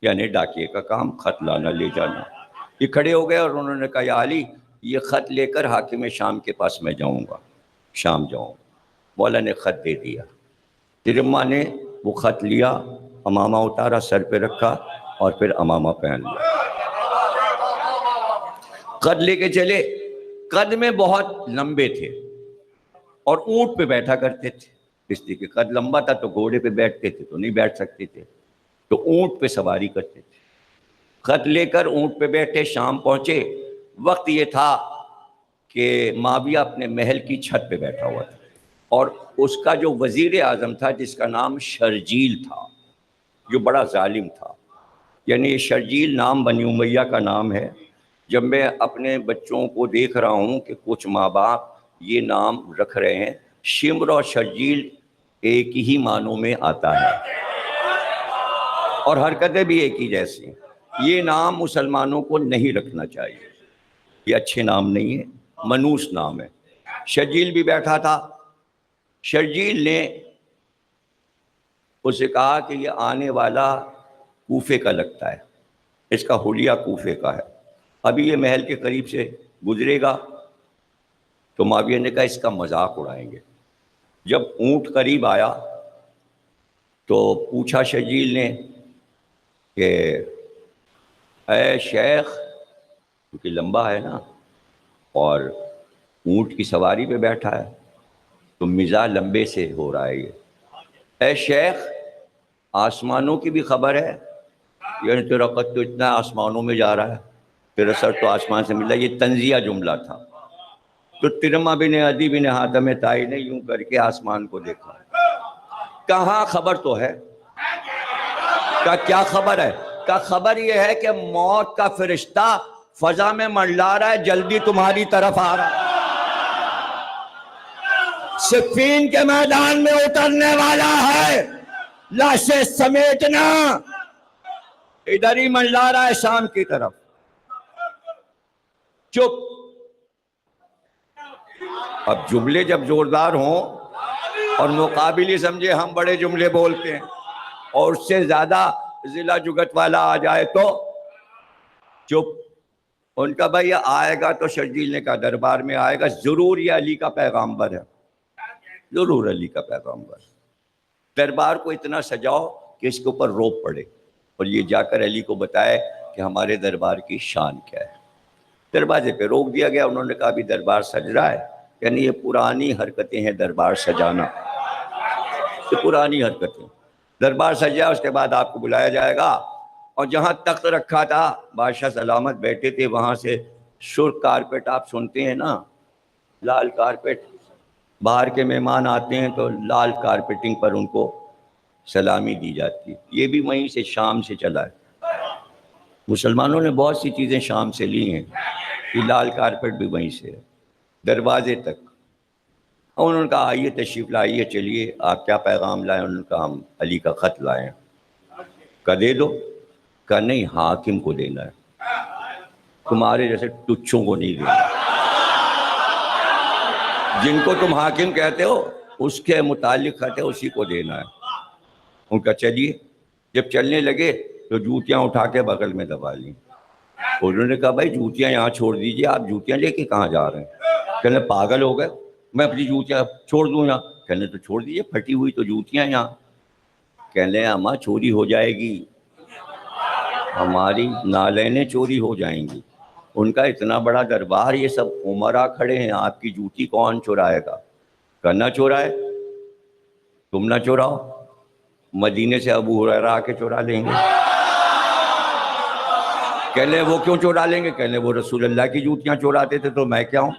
یعنی ڈاکیے کا کام، خط لانا لے جانا۔ یہ کھڑے ہو گئے اور انہوں نے کہا یا علی، یہ خط لے کر حاکم شام کے پاس میں جاؤں گا، شام جاؤں گا۔ مولا نے خط دے دیا، ترمہ نے وہ خط لیا، امامہ اتارا، سر پہ رکھا، اور پھر امامہ پہن لیا۔ قد لے کے چلے، قد میں بہت لمبے تھے اور اونٹ پہ بیٹھا کرتے تھے، اس لیے کہ قد لمبا تھا تو گھوڑے پہ بیٹھتے تھے تو نہیں بیٹھ سکتے تھے، تو اونٹ پہ سواری کرتے تھے۔ خط لے کر اونٹ پہ بیٹھے، شام پہنچے۔ وقت یہ تھا کہ معاویہ اپنے محل کی چھت پہ بیٹھا ہوا تھا، اور اس کا جو وزیر اعظم تھا جس کا نام شرجیل تھا، جو بڑا ظالم تھا، یعنی یہ شرجیل نام بنی امیہ کا نام ہے۔ جب میں اپنے بچوں کو دیکھ رہا ہوں کہ کچھ ماں باپ یہ نام رکھ رہے ہیں، شمر اور شرجیل ایک ہی معنوں میں آتا ہے اور حرکتیں بھی ایک ہی جیسی ہیں۔ یہ نام مسلمانوں کو نہیں رکھنا چاہیے، یہ اچھے نام نہیں ہے، منوس نام ہے۔ شرجیل بھی بیٹھا تھا۔ شرجیل نے اسے کہا کہ یہ آنے والا کوفے کا لگتا ہے، اس کا حلیہ کوفے کا ہے، ابھی یہ محل کے قریب سے گزرے گا۔ تو معاویہ نے کہا اس کا مذاق اڑائیں گے۔ جب اونٹ قریب آیا تو پوچھا شرجیل نے کہ اے شیخ، کیونکہ لمبا ہے نا اور اونٹ کی سواری پہ بیٹھا ہے تو مزاح لمبے سے ہو رہا ہے، یہ اے شیخ آسمانوں کی بھی خبر ہے؟ یعنی تیرا قد تو اتنا آسمانوں میں جا رہا ہے، تیرا سر تو آسمان سے مل رہا ہے۔ یہ تنزیہ جملہ تھا۔ تو ترمہ بن عدی بن حاتم طائی نے یوں کر کے آسمان کو دیکھا، کہاں خبر تو ہے؟ کیا خبر ہے؟ کا خبر یہ ہے کہ موت کا فرشتہ فضا میں منڈلا رہا ہے، جلدی تمہاری طرف آ رہا ہے، صفین کے میدان میں اترنے والا ہے، لاشیں سمیٹنا، ادھر ہی منڈلا رہا ہے شام کی طرف۔ چپ۔ اب جملے جب زوردار ہوں اور مقابل ہی سمجھے ہم بڑے جملے بولتے ہیں اور اس سے زیادہ ضلع جگت والا آ جائے تو چپ۔ ان کا بھائی آئے گا تو شرجیل نے کہا دربار میں آئے گا ضرور، یہ علی کا پیغامبر ہے، ضرور علی کا پیغامبر۔ دربار کو اتنا سجاؤ کہ اس کے اوپر روپ پڑے اور یہ جا کر علی کو بتائے کہ ہمارے دربار کی شان کیا ہے۔ دروازے پہ روک دیا گیا، انہوں نے کہا بھی دربار سج رہا ہے، یعنی یہ پرانی حرکتیں ہیں دربار سجانا، یہ پرانی حرکتیں۔ دربار سجا، اس کے بعد آپ کو بلایا جائے گا اور جہاں تخت رکھا تھا بادشاہ سلامت بیٹھے تھے وہاں سے سرخ کارپیٹ آپ سنتے ہیں نا، لال کارپیٹ، باہر کے مہمان آتے ہیں تو لال کارپیٹنگ پر ان کو سلامی دی جاتی ہے. یہ بھی وہیں سے شام سے چلا ہے. مسلمانوں نے بہت سی چیزیں شام سے لی ہیں. یہ لال کارپیٹ بھی وہیں سے ہے دروازے تک. اور انہوں نے کہا آئیے تشریف لائیے، چلیے آپ کیا پیغام لائیں؟ انہوں نے کہا ہم علی کا خط لائیں. کہا دے دو. کہا نہیں، حاکم کو دینا ہے، تمہارے جیسے ٹچوں کو نہیں دینا. جن کو تم حاکم کہتے ہو اس کے متعلق خط ہے، اسی کو دینا ہے. ان کا چلیے. جب چلنے لگے تو جوتیاں اٹھا کے بغل میں دبا لیں. انہوں نے کہا بھائی جوتیاں یہاں چھوڑ دیجیے، آپ جوتیاں لے کے کہاں جا رہے ہیں؟ کہنے پاگل ہو گئے، میں اپنی جوتیاں چھوڑ دوں یہاں؟ کہنے تو چھوڑ دیجیے، پھٹی ہوئی تو جوتیاں یہاں. کہنے اماں چوری ہو جائے گی، ہماری نالینیں چوری ہو جائیں گی. ان کا اتنا بڑا دربار، یہ سب عمرا کھڑے ہیں، آپ کی جوتی کون چورائے گا؟ کرنا چورائے، تم نہ چوراؤ، مدینے سے ابو ہریرہ آ کے چورا لیں گے. کہنے وہ کیوں چورا لیں گے؟ کہنے وہ رسول اللہ کی جوتیاں چوراتے تھے تو میں کیا ہوں.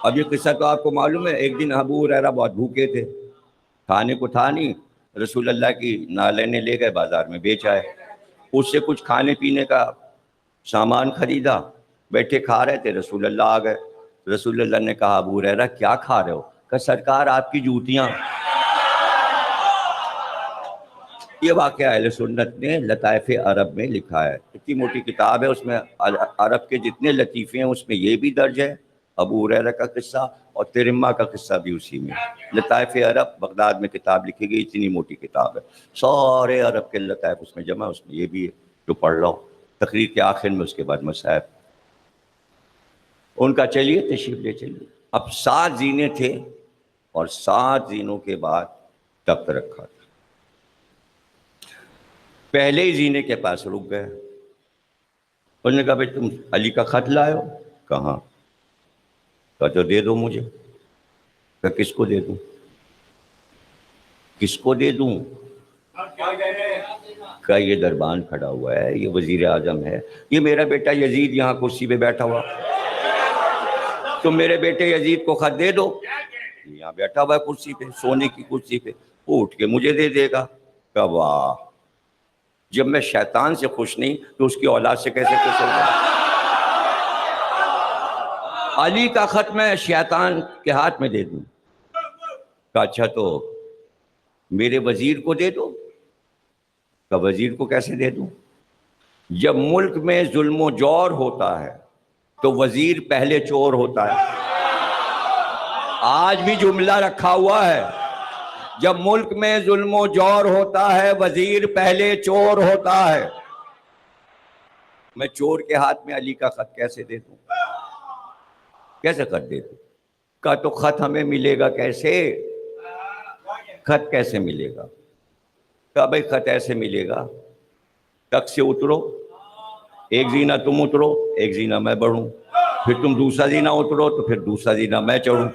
اب یہ قصہ تو آپ کو معلوم ہے. ایک دن ابو ہریرہ بہت بھوکے تھے، کھانے کو تھا نہیں، رسول اللہ کی نالینیں لے گئے بازار میں بیچ آئے. اس سے کچھ کھانے پینے کا سامان خریدا، بیٹھے کھا رہے تھے، رسول اللہ آ گئے. رسول اللہ نے کہا ابو ہریرہ کیا کھا رہے ہو؟ کہا سرکار آپ کی جوتیاں. یہ واقعہ اہل سنت نے لطائف عرب میں لکھا ہے. اتنی موٹی کتاب ہے، اس میں عرب کے جتنے لطیفے ہیں اس میں یہ بھی درج ہے، ابو ہریرہ کا قصہ اور ترمہ کا قصہ بھی اسی میں. لطائف عرب بغداد میں کتاب لکھی گئی، اتنی موٹی کتاب ہے، سارے عرب کے لطائف اس میں جمع. اس میں یہ بھی ہے جو پڑھ رہا ہوں تقریر کے آخر میں. اس کے بعد مصائب ان کا چلیے تشریف لے چلیے. اب 7 زینے تھے اور 7 زینوں کے بعد تخت رکھا تھا. پہلے ہی زینے کے پاس رک گئے. انہوں نے کہا بھائی تم علی کا خط لائے ہو؟ کہاں؟ کہا تو دے دو مجھے. کہا کس کو دے دوں؟ کس کو دے دوں؟ کہا یہ دربان کھڑا ہوا ہے، یہ وزیر اعظم ہے، یہ میرا بیٹا یزید یہاں کرسی پہ بیٹھا ہوا، تم میرے بیٹے یزید کو خط دے دو. یہاں بیٹھا ہوا ہے کرسی پہ، سونے کی کرسی پہ، وہ اٹھ کے مجھے دے دے گا. کہا واہ، جب میں شیطان سے خوش نہیں تو اس کی اولاد سے کیسے خوش ہوگا؟ علی کا خط میں شیطان کے ہاتھ میں دے دوں؟ کہا اچھا تو میرے وزیر کو دے دو. کہا وزیر کو کیسے دے دوں؟ جب ملک میں ظلم و جور ہوتا ہے تو وزیر پہلے چور ہوتا ہے. آج بھی جملہ رکھا ہوا ہے، جب ملک میں ظلم و جور ہوتا ہے وزیر پہلے چور ہوتا ہے. میں چور کے ہاتھ میں علی کا خط کیسے دے دوں؟ کیسے خط دے دوں؟ کہا تو خط ہمیں ملے گا کیسے؟ خط کیسے ملے گا؟ کہا بھائی خط ایسے ملے گا، تخت سے اترو، ایک زینہ تم اترو، ایک زینہ میں بڑھوں، پھر تم دوسرا زینہ اترو تو پھر دوسرا زینہ میں چڑھوں،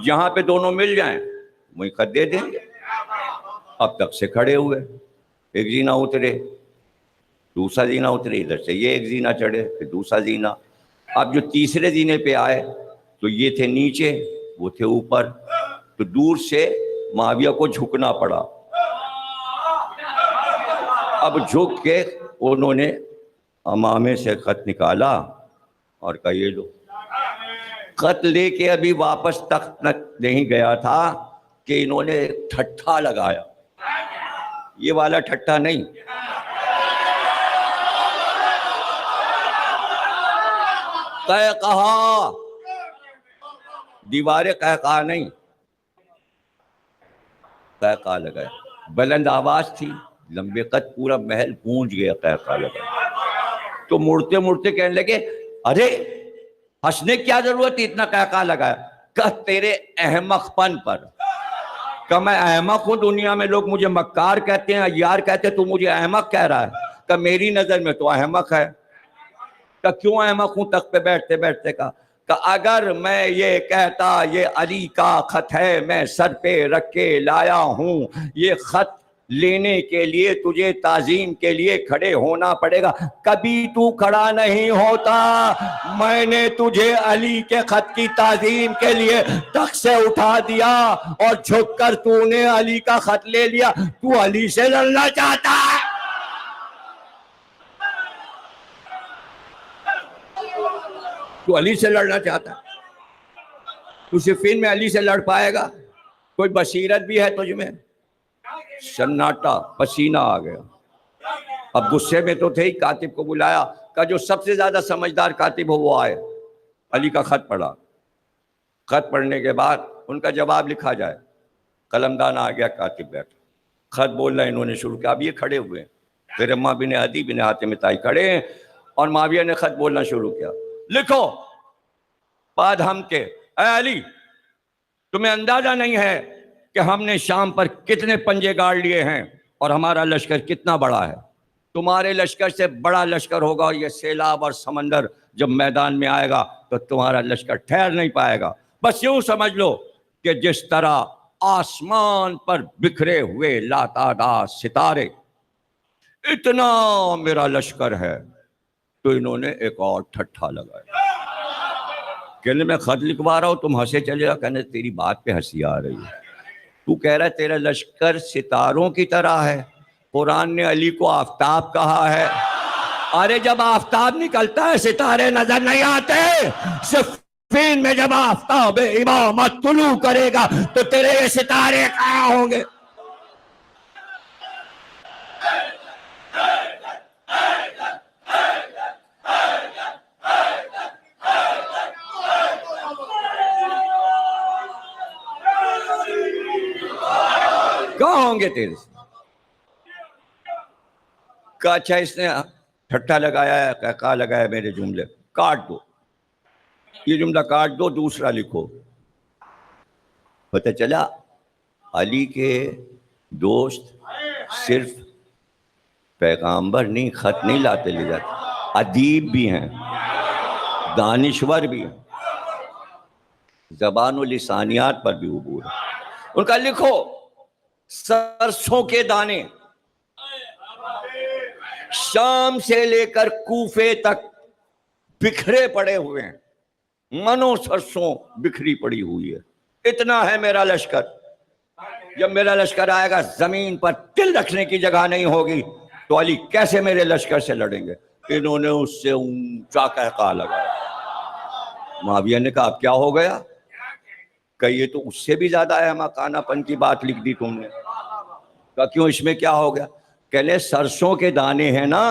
جہاں پہ دونوں مل جائیں وہیں خط دے دیں گے. اب تک سے کھڑے ہوئے، ایک زینہ اترے، دوسرا زینہ اترے، ادھر سے یہ ایک زینہ چڑھے، پھر دوسرا زینہ. اب جو تیسرے زینے پہ آئے تو یہ تھے نیچے، وہ تھے اوپر، تو دور سے معاویہ کو جھکنا پڑا. اب جھک کے انہوں نے امامے سے خط نکالا اور کہا یہ لو. خط لے کے ابھی واپس تخت تک نہیں گیا تھا کہ انہوں نے ٹھٹھا لگایا. یہ والا ٹھٹھا نہیں، کہا دیواریں کہا نہیں، کہا لگایا. بلند آواز تھی، لمبے قد، پورا محل گونج گیا کہا لگا. تو مڑتے مڑتے کہنے لگے ارے ہنسنے کیا ضرورت تھی، اتنا کہا لگایا. کہ تیرے احمق پن پر. کہ میں احمق ہوں؟ دنیا میں لوگ مجھے مکار کہتے ہیں، عیار کہتے ہیں، تو مجھے احمق کہہ رہا ہے؟ کہ میری نظر میں تو احمق ہے. کہ کیوں احمق ہوں؟ تخت پہ بیٹھتے بیٹھتے کہا کہ اگر میں یہ کہتا یہ علی کا خط ہے، میں سر پہ رکھ کے لایا ہوں، یہ خط لینے کے لیے تجھے تعظیم کے لیے کھڑے ہونا پڑے گا. کبھی تو کھڑا نہیں ہوتا. میں نے تجھے علی کے خط کی تعظیم کے لیے تخت سے اٹھا دیا اور جھک کر تو نے علی کا خط لے لیا. تو علی سے لڑنا چاہتا ہے. تو علی سے لڑنا چاہتا ہے. تو صفین میں علی سے لڑ پائے گا؟ کوئی بصیرت بھی ہے تجھ میں؟ سناٹا، پسینہ آ گیا. اب غصے میں تو تھے ہی. کاتب کو بلایا، کہ جو سب سے زیادہ سمجھدار کاتب ہو وہ آئے. علی کا خط پڑھا. خط پڑھنے کے بعد ان کا جواب لکھا جائے. قلمدان آ گیا، کاتب بیٹھا. خط بولنا انہوں نے شروع کیا. اب یہ کھڑے ہوئے ہیں، پھر اماں بن عدی بن حاتم طائی کھڑے ہیں، اور معاویہ نے خط بولنا شروع کیا. لکھو بعد ہم کے. اے علی، تمہیں اندازہ نہیں ہے کہ ہم نے شام پر کتنے پنجے گاڑ لیے ہیں اور ہمارا لشکر کتنا بڑا ہے. تمہارے لشکر سے بڑا لشکر ہوگا. یہ سیلاب اور سمندر جب میدان میں آئے گا تو تمہارا لشکر ٹھہر نہیں پائے گا. بس یوں سمجھ لو کہ جس طرح آسمان پر بکھرے ہوئے لاتعداد ستارے، اتنا میرا لشکر ہے. تو انہوں نے ایک اور ٹھٹھا لگایا. کہنے میں خط لکھوا رہا ہوں، تم ہنسے چلے گا. کہنے تیری بات پہ ہنسی آ رہی ہے. تو کہہ رہا ہے تیرا لشکر ستاروں کی طرح ہے. قرآن نے علی کو آفتاب کہا ہے. ارے جب آفتاب نکلتا ہے ستارے نظر نہیں آتے. صفین میں جب آفتاب امامت طلوع کرے گا تو تیرے یہ ستارے کہاں ہوں گے؟ کہاں ہوں گے تیرے سے؟ کہا اچھا اس نے ٹھٹھا لگایا ہے، کہا لگایا میرے جملے کاٹ دو. یہ جملہ کاٹ دو، دوسرا لکھو. پتہ چلا علی کے دوست صرف پیغامبر نہیں، خط نہیں لاتے لے جاتے، ادیب بھی ہیں، دانشور بھی ہیں، زبان و لسانیات پر بھی عبور ہے. ان کا لکھو سرسوں کے دانے شام سے لے کر کوفے تک بکھرے پڑے ہوئے ہیں. منو سرسوں بکھری پڑی ہوئی ہے. اتنا ہے میرا لشکر. جب میرا لشکر آئے گا زمین پر تل رکھنے کی جگہ نہیں ہوگی تو علی کیسے میرے لشکر سے لڑیں گے؟ انہوں نے اس سے اونچا قہقہ لگایا. معاویہ نے کہا اب کیا ہو گیا؟ کہ یہ تو اس سے بھی زیادہ احمقانہ پن کی بات لکھ دی تم نے. کہ کیوں، اس میں کیا ہو گیا؟ کہلے سرسوں کے دانے ہیں نا،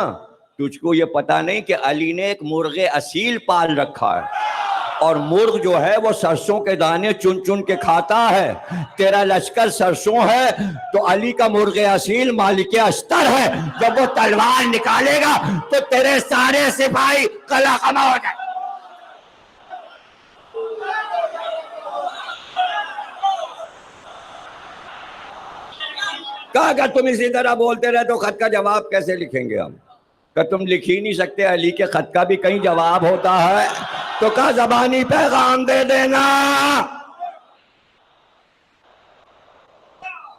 تجھ کو یہ پتا نہیں کہ علی نے ایک مرغ اصیل پال رکھا ہے، اور مرغ جو ہے وہ سرسوں کے دانے چن چن کے کھاتا ہے. تیرا لشکر سرسوں ہے تو علی کا مرغ اصیل مالک اشتر ہے. جب وہ تلوار نکالے گا تو تیرے سارے سپاہی قلع قمع ہو جائے. کہا اگر تم اسی طرح بولتے رہے تو خط کا جواب کیسے لکھیں گے ہم؟ کہ تم لکھ ہی نہیں سکتے. علی کے خط کا بھی کہیں جواب ہوتا ہے. تو کہا زبانی پیغام دے دینا.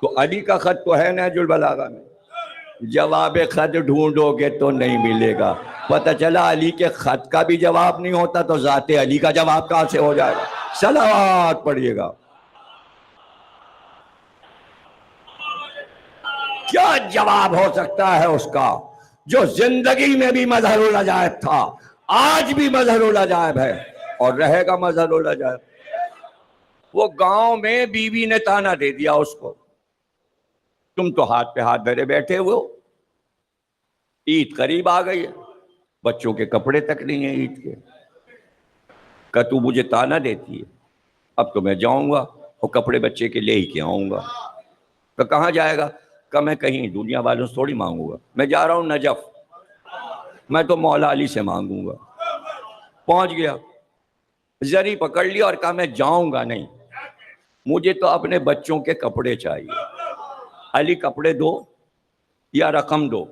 تو علی کا خط تو ہے نہج البلاغہ میں، جواب خط ڈھونڈو گے تو نہیں ملے گا. پتہ چلا علی کے خط کا بھی جواب نہیں ہوتا تو ذات علی کا جواب کہاں سے ہو جائے گا؟ صلوات پڑھیے گا. کیا جواب ہو سکتا ہے اس کا جو زندگی میں بھی مظہر العجائب تھا، آج بھی مظہر العجائب ہے اور رہے گا مظہر العجائب. وہ گاؤں میں بیوی نے تانا دے دیا اس کو، تم تو ہاتھ پہ ہاتھ دھرے بیٹھے ہوئے ہو، عید قریب آ گئی ہے، بچوں کے کپڑے تک نہیں ہیں عید کے. کہ تو مجھے تانا دیتی ہے، اب تو میں جاؤں گا اور کپڑے بچے کے لے ہی کے آؤں گا. تو کہاں جائے گا؟ کہ میں کہیں دنیا والوں سے تھوڑی مانگوں گا، میں جا رہا ہوں نجف، میں تو مولا علی سے مانگوں گا. پہنچ گیا، زری پکڑ لیا اور کہا میں جاؤں گا نہیں، مجھے تو اپنے بچوں کے کپڑے چاہیے. علی کپڑے دو یا رقم دو،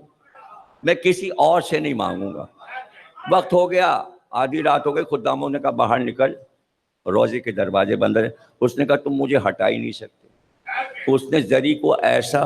میں کسی اور سے نہیں مانگوں گا. وقت ہو گیا، آدھی رات ہو گئی، خداموں نے کہا باہر نکل، روزے کے دروازے بند ہیں. اس نے کہا تم مجھے ہٹا ہی نہیں سکتے. اس نے زری کو ایسا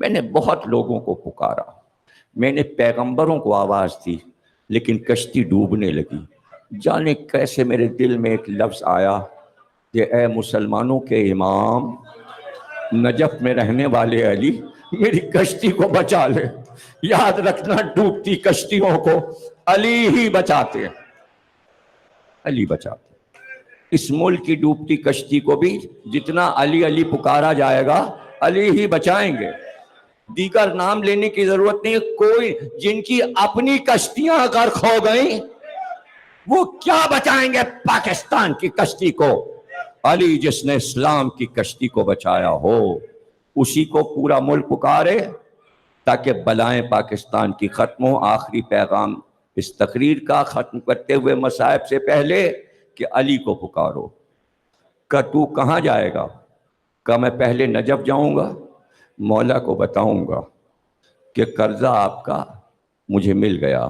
میں نے بہت لوگوں کو پکارا، میں نے پیغمبروں کو آواز دی، لیکن کشتی ڈوبنے لگی۔ جانے کیسے میرے دل میں ایک لفظ آیا کہ اے مسلمانوں کے امام، نجف میں رہنے والے علی، میری کشتی کو بچا لے۔ یاد رکھنا، ڈوبتی کشتیوں کو علی ہی بچاتے ہیں، علی بچاتے ہیں۔ اس ملک کی ڈوبتی کشتی کو بھی جتنا علی علی پکارا جائے گا، علی ہی بچائیں گے۔ دیگر نام لینے کی ضرورت نہیں۔ کوئی جن کی اپنی کشتیاں غرق ہو گئیں، وہ کیا بچائیں گے پاکستان کی کشتی کو؟ علی جس نے اسلام کی کشتی کو بچایا ہو، اسی کو پورا ملک پکارے تاکہ بلائیں پاکستان کی ختم ہو۔ آخری پیغام اس تقریر کا ختم کرتے ہوئے مصائب سے پہلے کہ علی کو پکارو۔ کہ تو کہاں جائے گا؟ کہ میں پہلے نجف جاؤں گا، مولا کو بتاؤں گا کہ قرضہ آپ کا مجھے مل گیا،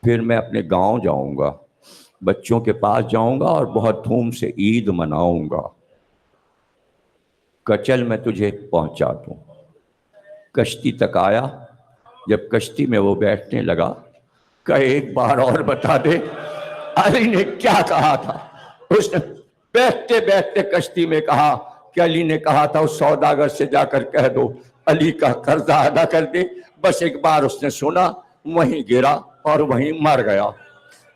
پھر میں اپنے گاؤں جاؤں گا، بچوں کے پاس جاؤں گا اور بہت دھوم سے عید مناؤں گا۔ کہ چل میں تجھے پہنچا دوں۔ کشتی تک آیا، جب کشتی میں وہ بیٹھنے لگا، کہ ایک بار اور بتا دے علی نے کیا کہا تھا؟ اس نے بیٹھتے بیٹھتے کشتی میں کہا کہ علی نے کہا تھا اس سوداگر سے جا کر کہہ دو علی کا قرضہ ادا کر دے۔ بس ایک بار اس نے سنا، وہیں گرا اور وہیں مر گیا۔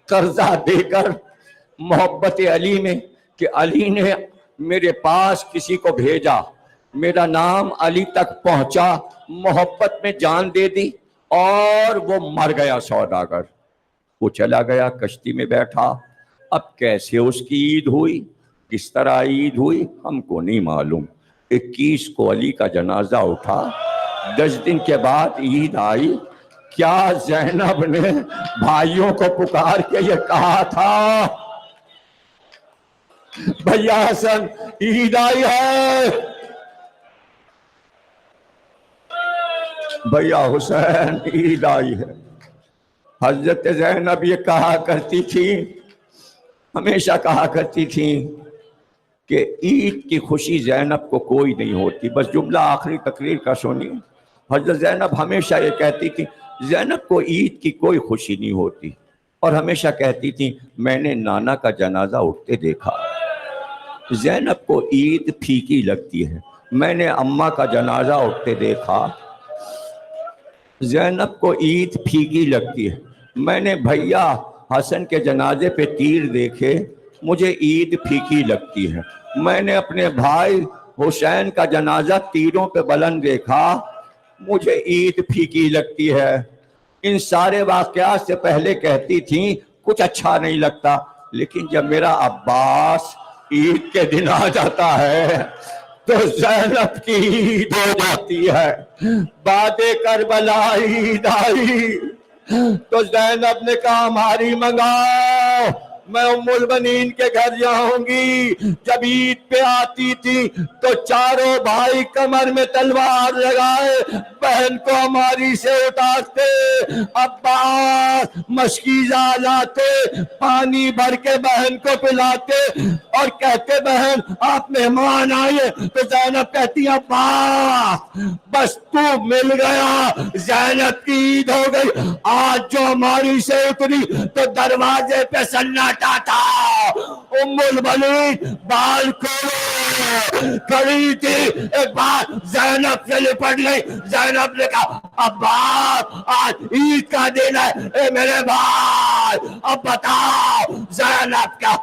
قرضہ دے کر محبت علی میں کہ علی نے میرے پاس کسی کو بھیجا، میرا نام علی تک پہنچا، محبت میں جان دے دی اور وہ مر گیا سوداگر۔ وہ چلا گیا، کشتی میں بیٹھا۔ اب کیسے اس کی عید ہوئی، کس طرح عید ہوئی، ہم کو نہیں معلوم۔ 21 کو علی کا جنازہ اٹھا، 10 دن کے بعد عید آئی۔ کیا زینب نے بھائیوں کو پکار کے یہ کہا تھا بھیا حسن عید آئی ہے، بھیا حسین عید آئی ہے؟ حضرت زینب یہ کہا کرتی تھی، ہمیشہ کہا کرتی تھی کہ عید کی خوشی زینب کو کوئی نہیں ہوتی۔ بس جملہ آخری تقریر کا سنیے۔ حضرت زینب ہمیشہ یہ کہتی تھی زینب کو عید کی کوئی خوشی نہیں ہوتی، اور ہمیشہ کہتی تھی میں نے نانا کا جنازہ اٹھتے دیکھا، زینب کو عید پھیکی لگتی ہے۔ میں نے اماں کا جنازہ اٹھتے دیکھا، زینب کو عید پھیکی لگتی ہے۔ میں نے بھیا حسن کے جنازے پہ تیر دیکھے، مجھے عید پھیکی لگتی ہے۔ میں نے اپنے بھائی حسین کا جنازہ تیروں پہ بلند دیکھا، مجھے عید پھیکی لگتی ہے۔ ان سارے واقعات سے پہلے کہتی تھیں کچھ اچھا نہیں لگتا، لیکن جب میرا عباس عید کے دن آ جاتا ہے تو زینب کی عید ہو جاتی ہے۔ بعد کربلا عید آئی تو زینب نے کہا ہماری منگاؤ، میں ام المؤمنین کے گھر جاؤں گی۔ جب عید پہ آتی تھی تو چاروں بھائی کمر میں تلوار لگائے بہن کو ہماری سے اتارتے، عباس مشکیزہ لاتے، پانی بھر کے بہن کو پلاتے اور کہتے بہن آپ مہمان آئے، تو زینب کہتی عباس بس تو مل گیا، زینب کی عید ہو گئی۔ آج جو ہماری سے اتری تو دروازے پہ سناٹا تھا، ام المؤمنین بال کھولے کھڑی تھی، ایک بار زینب سے لپٹ گئی۔ زینب نے کہا عباس آج عید کا دن ہے، اے میرے بھائی اب بتاؤ زینب کیا